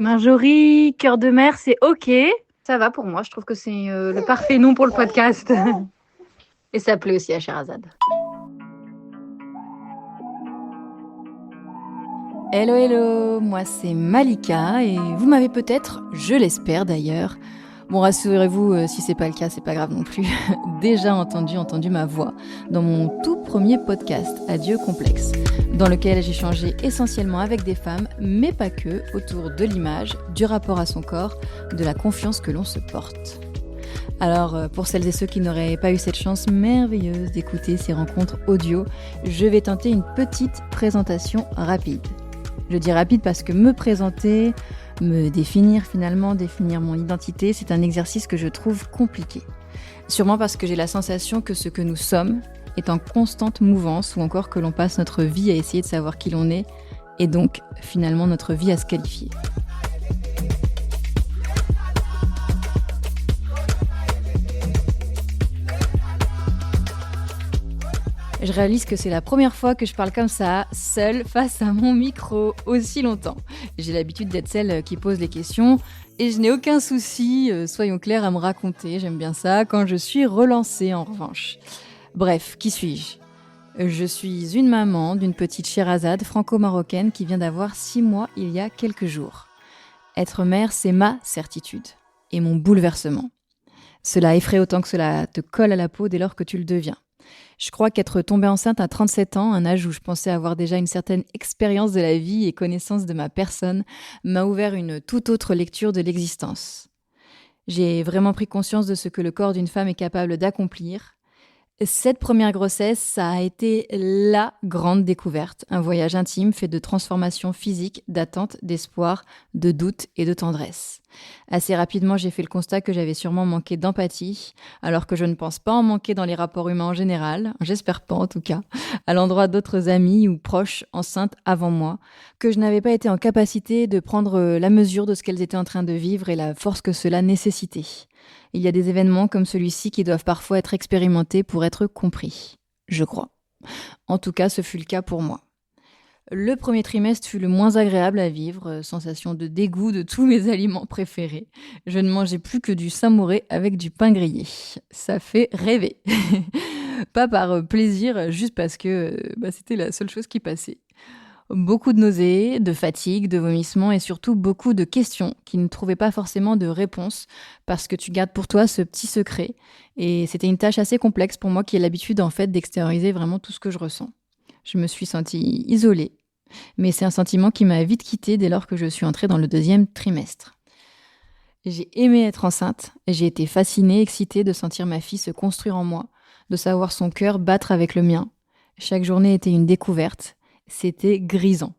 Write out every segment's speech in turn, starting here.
Marjorie, cœur de mer, c'est OK. Ça va pour moi, je trouve que c'est le parfait nom pour le podcast. Et ça plaît aussi à Sherazade. Hello hello, moi c'est Malika et vous m'avez peut-être, je l'espère d'ailleurs, bon rassurez-vous si c'est pas le cas, c'est pas grave non plus, déjà entendu ma voix dans mon tout premier podcast Adieu complexe, dans lequel j'ai changé essentiellement avec des femmes, mais pas que, autour de l'image, du rapport à son corps, de la confiance que l'on se porte. Alors, pour celles et ceux qui n'auraient pas eu cette chance merveilleuse d'écouter ces rencontres audio, je vais tenter une petite présentation rapide. Je dis rapide parce que me présenter, me définir finalement, définir mon identité, c'est un exercice que je trouve compliqué. Sûrement parce que j'ai la sensation que ce que nous sommes est en constante mouvance ou encore que l'on passe notre vie à essayer de savoir qui l'on est et donc finalement notre vie à se qualifier. Je réalise que c'est la première fois que je parle comme ça, seule, face à mon micro, aussi longtemps. J'ai l'habitude d'être celle qui pose les questions et je n'ai aucun souci, soyons clairs, à me raconter, j'aime bien ça, quand je suis relancée en revanche. Bref, qui suis-je ? Je suis une maman d'une petite Sherazade franco-marocaine qui vient d'avoir 6 mois il y a quelques jours. Être mère, c'est ma certitude et mon bouleversement. Cela effraie autant que cela te colle à la peau dès lors que tu le deviens. Je crois qu'être tombée enceinte à 37 ans, un âge où je pensais avoir déjà une certaine expérience de la vie et connaissance de ma personne, m'a ouvert une toute autre lecture de l'existence. J'ai vraiment pris conscience de ce que le corps d'une femme est capable d'accomplir. Cette première grossesse, ça a été la grande découverte, un voyage intime fait de transformations physiques, d'attentes, d'espoir, de doutes et de tendresse. Assez rapidement, j'ai fait le constat que j'avais sûrement manqué d'empathie, alors que je ne pense pas en manquer dans les rapports humains en général, j'espère pas en tout cas, à l'endroit d'autres amis ou proches enceintes avant moi, que je n'avais pas été en capacité de prendre la mesure de ce qu'elles étaient en train de vivre et la force que cela nécessitait. Il y a des événements comme celui-ci qui doivent parfois être expérimentés pour être compris, je crois. En tout cas, ce fut le cas pour moi. Le premier trimestre fut le moins agréable à vivre, sensation de dégoût de tous mes aliments préférés. Je ne mangeais plus que du samouré avec du pain grillé. Ça fait rêver. Pas par plaisir, juste parce que c'était la seule chose qui passait. Beaucoup de nausées, de fatigue, de vomissements et surtout beaucoup de questions qui ne trouvaient pas forcément de réponse parce que tu gardes pour toi ce petit secret. Et c'était une tâche assez complexe pour moi qui ai l'habitude en fait d'extérioriser vraiment tout ce que je ressens. Je me suis sentie isolée, mais c'est un sentiment qui m'a vite quittée dès lors que je suis entrée dans le 2e trimestre. J'ai aimé être enceinte et j'ai été fascinée, excitée de sentir ma fille se construire en moi, de savoir son cœur battre avec le mien. Chaque journée était une découverte. C'était grisant.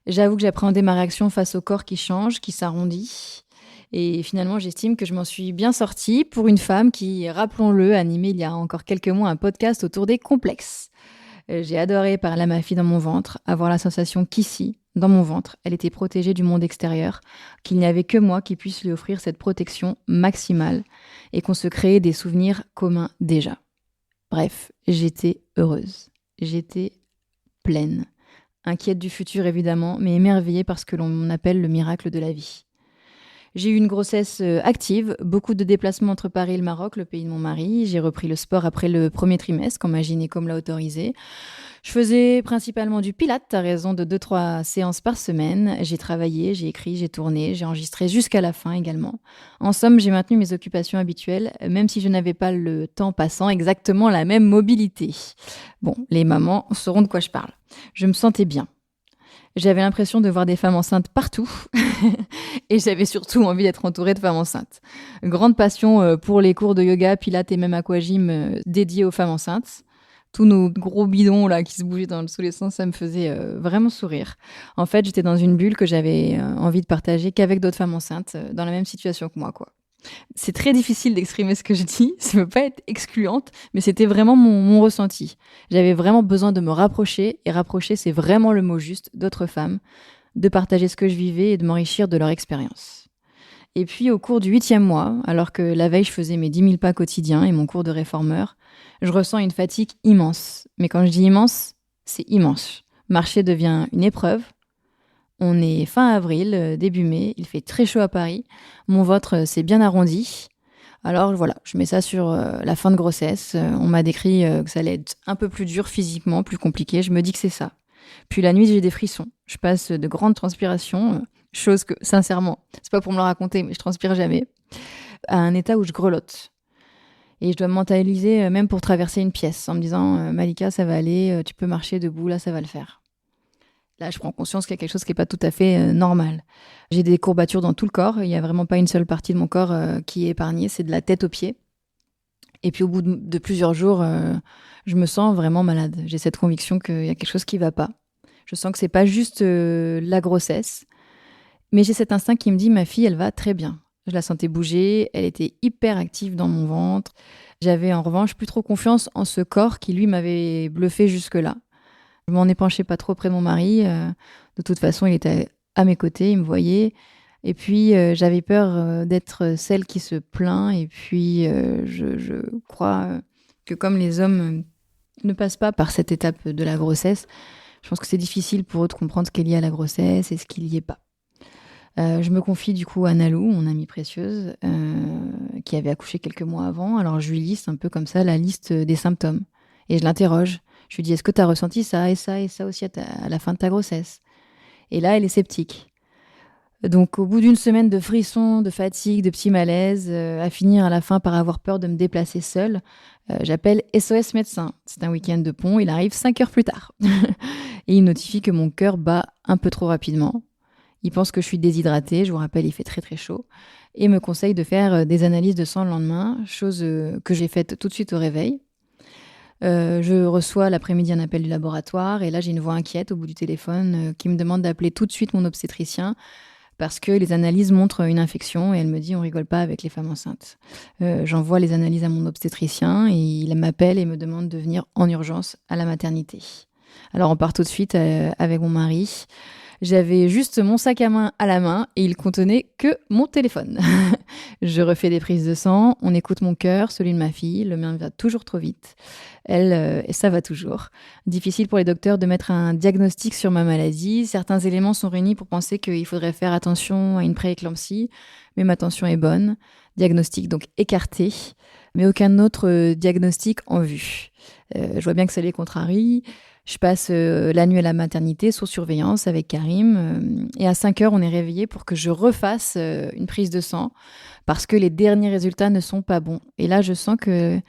J'avoue que j'appréhendais ma réaction face au corps qui change, qui s'arrondit. Et finalement, j'estime que je m'en suis bien sortie pour une femme qui, rappelons-le, animait il y a encore quelques mois un podcast autour des complexes. J'ai adoré parler à ma fille dans mon ventre, avoir la sensation qu'ici, dans mon ventre, elle était protégée du monde extérieur, qu'il n'y avait que moi qui puisse lui offrir cette protection maximale et qu'on se créait des souvenirs communs déjà. Bref, j'étais heureuse. J'étais pleine, inquiète du futur évidemment, mais émerveillée par ce que l'on appelle le miracle de la vie. J'ai eu une grossesse active, beaucoup de déplacements entre Paris et le Maroc, le pays de mon mari. J'ai repris le sport après le premier trimestre, quand ma gynéco me l'a autorisé. Je faisais principalement du pilates à raison de 2-3 séances par semaine. J'ai travaillé, j'ai écrit, j'ai tourné, j'ai enregistré jusqu'à la fin également. En somme, j'ai maintenu mes occupations habituelles, même si je n'avais pas le temps passant exactement la même mobilité. Bon, les mamans sauront de quoi je parle. Je me sentais bien. J'avais l'impression de voir des femmes enceintes partout et j'avais surtout envie d'être entourée de femmes enceintes. Grande passion pour les cours de yoga, pilates et même aquagym dédiés aux femmes enceintes. Tous nos gros bidons là qui se bougeaient dans tous les sens, ça me faisait vraiment sourire. En fait, j'étais dans une bulle que j'avais envie de partager qu'avec d'autres femmes enceintes dans la même situation que moi, quoi. C'est très difficile d'exprimer ce que je dis, ça ne veut pas être excluante, mais c'était vraiment mon ressenti. J'avais vraiment besoin de me rapprocher, et rapprocher c'est vraiment le mot juste, d'autres femmes, de partager ce que je vivais et de m'enrichir de leur expérience. Et puis au cours du 8e mois, alors que la veille je faisais mes 10 000 pas quotidiens et mon cours de réformeur, je ressens une fatigue immense. Mais quand je dis immense, c'est immense. Marcher devient une épreuve, On est fin avril, début mai, il fait très chaud à Paris. Mon ventre s'est bien arrondi. Alors voilà, je mets ça sur la fin de grossesse. On m'a décrit que ça allait être un peu plus dur physiquement, plus compliqué. Je me dis que c'est ça. Puis la nuit, j'ai des frissons. Je passe de grandes transpirations, chose que, sincèrement, c'est pas pour me le raconter, mais je transpire jamais, à un état où je grelotte. Et je dois me mentaliser même pour traverser une pièce en me disant Malika, ça va aller, tu peux marcher debout, là, ça va le faire. Là, je prends conscience qu'il y a quelque chose qui n'est pas tout à fait normal. J'ai des courbatures dans tout le corps. Il n'y a vraiment pas une seule partie de mon corps qui est épargnée. C'est de la tête aux pieds. Et puis, au bout de plusieurs jours, je me sens vraiment malade. J'ai cette conviction qu'il y a quelque chose qui ne va pas. Je sens que ce n'est pas juste la grossesse. Mais j'ai cet instinct qui me dit, ma fille, elle va très bien. Je la sentais bouger. Elle était hyper active dans mon ventre. J'avais en revanche plus trop confiance en ce corps qui, lui, m'avait bluffé jusque-là. Je m'en épanchais pas trop près de mon mari. De toute façon, il était à mes côtés, il me voyait. Et puis, j'avais peur d'être celle qui se plaint. Et puis, je crois que comme les hommes ne passent pas par cette étape de la grossesse, je pense que c'est difficile pour eux de comprendre ce qu'il y a à la grossesse et ce qu'il n'y est pas. Je me confie du coup à Nalou, mon amie précieuse, qui avait accouché quelques mois avant. Alors, je lui liste un peu comme ça la liste des symptômes. Et je l'interroge. Je lui dis, est-ce que tu as ressenti ça et ça et ça aussi à la fin de ta grossesse? Et là, elle est sceptique. Donc, au bout d'une semaine de frissons, de fatigue, de petits malaises, à finir à la fin par avoir peur de me déplacer seule, j'appelle SOS médecin. C'est un week-end de pont, il arrive 5 heures plus tard. Et il notifie que mon cœur bat un peu trop rapidement. Il pense que je suis déshydratée, je vous rappelle, il fait très très chaud. Et me conseille de faire des analyses de sang le lendemain, chose que j'ai faite tout de suite au réveil. Je reçois l'après-midi un appel du laboratoire et là j'ai une voix inquiète au bout du téléphone qui me demande d'appeler tout de suite mon obstétricien parce que les analyses montrent une infection et elle me dit on rigole pas avec les femmes enceintes. J'envoie les analyses à mon obstétricien et il m'appelle et me demande de venir en urgence à la maternité. Alors on part tout de suite avec mon mari. J'avais juste mon sac à main à la main et il contenait que mon téléphone. Je refais des prises de sang, on écoute mon cœur, celui de ma fille, le mien va toujours trop vite. Elle, ça va toujours. Difficile pour les docteurs de mettre un diagnostic sur ma maladie. Certains éléments sont réunis pour penser qu'il faudrait faire attention à une prééclampsie, mais ma tension est bonne. Diagnostic donc écarté, mais aucun autre diagnostic en vue. Je vois bien que ça les contrarie. Je passe la nuit à la maternité sous surveillance avec Karim et à 5 heures, on est réveillés pour que je refasse une prise de sang parce que les derniers résultats ne sont pas bons. Et là, je sens qu'il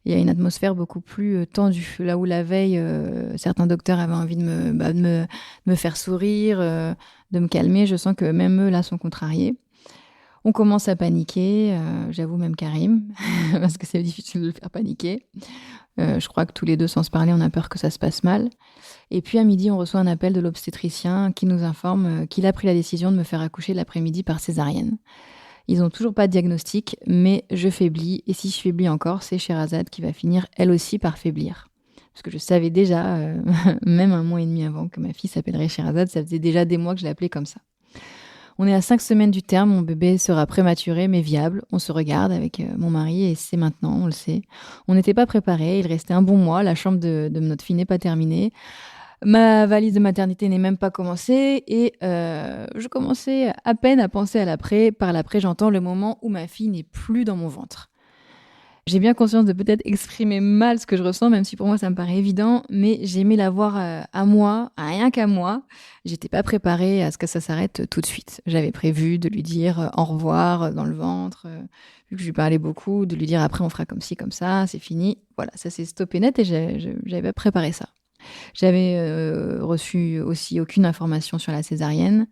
y a une atmosphère beaucoup plus tendue. Là où la veille, certains docteurs avaient envie de me faire sourire, de me calmer, je sens que même eux, là, sont contrariés. On commence à paniquer, j'avoue même Karim, parce que c'est difficile de le faire paniquer. Je crois que tous les deux, sans se parler, on a peur que ça se passe mal. Et puis à midi, on reçoit un appel de l'obstétricien qui nous informe qu'il a pris la décision de me faire accoucher l'après-midi par césarienne. Ils n'ont toujours pas de diagnostic, mais je faiblis. Et si je faiblis encore, c'est Sherazade qui va finir, elle aussi, par faiblir. Parce que je savais déjà, même 1 mois et demi avant, que ma fille s'appellerait Sherazade. Ça faisait déjà des mois que je l'appelais comme ça. On est à 5 semaines du terme, mon bébé sera prématuré mais viable. On se regarde avec mon mari et c'est maintenant, on le sait. On n'était pas préparés, il restait un bon mois, la chambre de notre fille n'est pas terminée. Ma valise de maternité n'est même pas commencée et je commençais à peine à penser à l'après. Par l'après, j'entends le moment où ma fille n'est plus dans mon ventre. J'ai bien conscience de peut-être exprimer mal ce que je ressens, même si pour moi ça me paraît évident, mais j'ai aimé l'avoir à moi, à rien qu'à moi. J'étais pas préparée à ce que ça s'arrête tout de suite. J'avais prévu de lui dire au revoir dans le ventre, vu que je lui parlais beaucoup, de lui dire après on fera comme ci, comme ça, c'est fini. Voilà, ça s'est stoppé net et j'avais pas préparé ça. J'avais reçu aussi aucune information sur la césarienne.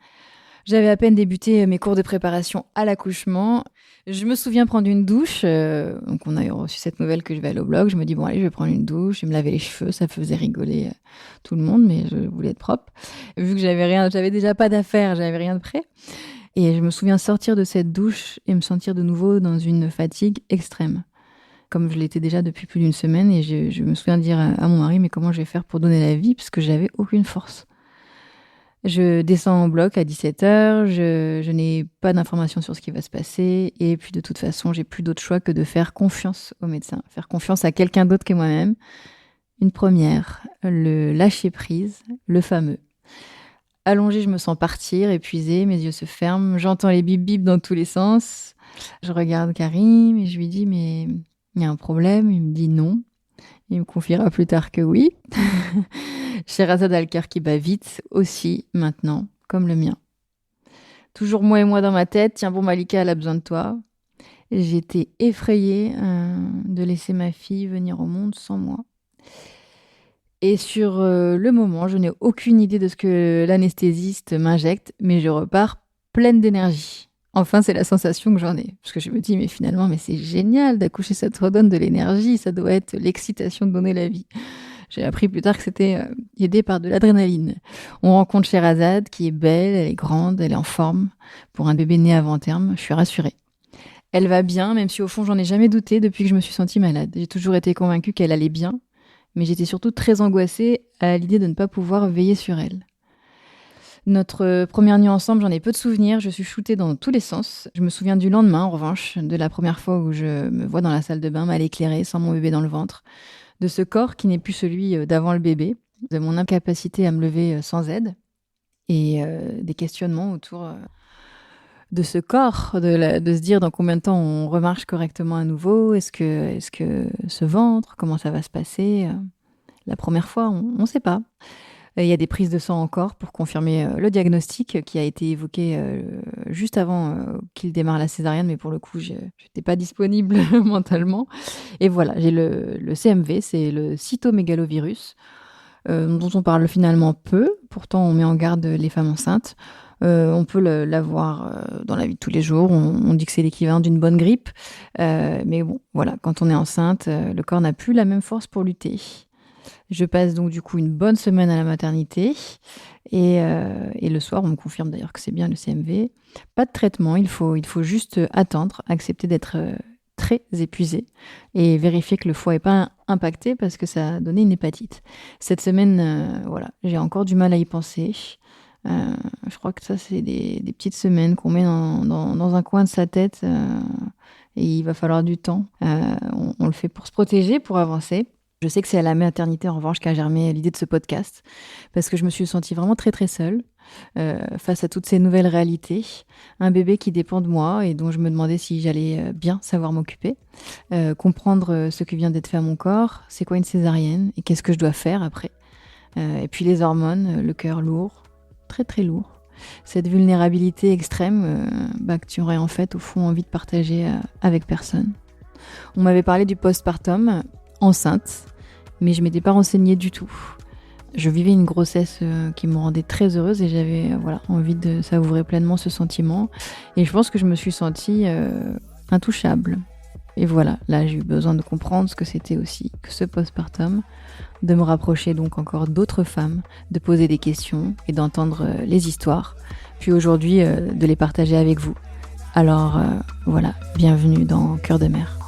J'avais à peine débuté mes cours de préparation à l'accouchement. Je me souviens prendre une douche. Donc on a reçu cette nouvelle que je vais aller au blog. Je me dis, bon allez, je vais prendre une douche. Je vais me laver les cheveux. Ça faisait rigoler tout le monde, mais je voulais être propre. Vu que j'avais déjà pas d'affaires, j'avais rien de prêt. Et je me souviens sortir de cette douche et me sentir de nouveau dans une fatigue extrême. Comme je l'étais déjà depuis plus d'1 semaine. Et je me souviens dire à mon mari, mais comment je vais faire pour donner la vie? Parce que j'avais aucune force. Je descends en bloc à 17h, je n'ai pas d'informations sur ce qui va se passer et puis de toute façon, j'ai plus d'autre choix que de faire confiance au médecin, faire confiance à quelqu'un d'autre que moi-même. Une première, le lâcher prise, le fameux. Allongée, je me sens partir, épuisée, mes yeux se ferment, j'entends les bip bip dans tous les sens. Je regarde Karim et je lui dis mais il y a un problème, il me dit non. Il me confiera plus tard que oui. Sherazade a le cœur qui bat vite aussi maintenant, comme le mien. Toujours moi et moi dans ma tête, tiens bon Malika, elle a besoin de toi. J'étais effrayée de laisser ma fille venir au monde sans moi. Et sur le moment, je n'ai aucune idée de ce que l'anesthésiste m'injecte, mais je repars pleine d'énergie. Enfin, c'est la sensation que j'en ai. Parce que je me dis, mais finalement, mais c'est génial d'accoucher, ça te redonne de l'énergie, ça doit être l'excitation de donner la vie. J'ai appris plus tard que c'était aidé par de l'adrénaline. On rencontre Sherazade, qui est belle, elle est grande, elle est en forme. Pour un bébé né avant terme, je suis rassurée. Elle va bien, même si au fond, j'en ai jamais douté depuis que je me suis sentie malade. J'ai toujours été convaincue qu'elle allait bien, mais j'étais surtout très angoissée à l'idée de ne pas pouvoir veiller sur elle. Notre première nuit ensemble, j'en ai peu de souvenirs, je suis shootée dans tous les sens. Je me souviens du lendemain, en revanche, de la première fois où je me vois dans la salle de bain mal éclairée, sans mon bébé dans le ventre, de ce corps qui n'est plus celui d'avant le bébé, de mon incapacité à me lever sans aide, et des questionnements autour de ce corps, de se dire dans combien de temps on remarche correctement à nouveau, est-ce que ce ventre, comment ça va se passer la première fois, on ne sait pas. Il y a des prises de sang encore pour confirmer le diagnostic qui a été évoqué juste avant qu'il démarre la césarienne, mais pour le coup, je n'étais pas disponible mentalement. Et voilà, j'ai le CMV, c'est le cytomégalovirus, dont on parle finalement peu. Pourtant, on met en garde les femmes enceintes. On peut l'avoir dans la vie de tous les jours. On dit que c'est l'équivalent d'une bonne grippe. Mais bon, voilà, quand on est enceinte, le corps n'a plus la même force pour lutter. Je passe donc du coup une bonne semaine à la maternité. Et le soir, on me confirme d'ailleurs que c'est bien le CMV. Pas de traitement, il faut juste attendre, accepter d'être très épuisé et vérifier que le foie n'est pas impacté parce que ça a donné une hépatite. Cette semaine, voilà, j'ai encore du mal à y penser. Je crois que ça, c'est des petites semaines qu'on met dans un coin de sa tête et il va falloir du temps. On le fait pour se protéger, pour avancer. Je sais que c'est à la maternité, en revanche, qu'a germé l'idée de ce podcast parce que je me suis sentie vraiment très, très seule face à toutes ces nouvelles réalités. Un bébé qui dépend de moi et dont je me demandais si j'allais bien savoir m'occuper. Comprendre ce qui vient d'être fait à mon corps, c'est quoi une césarienne et qu'est-ce que je dois faire après. Et puis les hormones, le cœur lourd, très très lourd. Cette vulnérabilité extrême que tu aurais en fait au fond envie de partager avec personne. On m'avait parlé du postpartum, enceinte, mais je m'étais pas renseignée du tout. Je vivais une grossesse qui me rendait très heureuse et j'avais envie de savourer pleinement ce sentiment. Et je pense que je me suis sentie intouchable. Et voilà, là j'ai eu besoin de comprendre ce que c'était aussi que ce postpartum, de me rapprocher donc encore d'autres femmes, de poser des questions et d'entendre les histoires, puis aujourd'hui de les partager avec vous. Alors voilà, bienvenue dans Cœur de mère.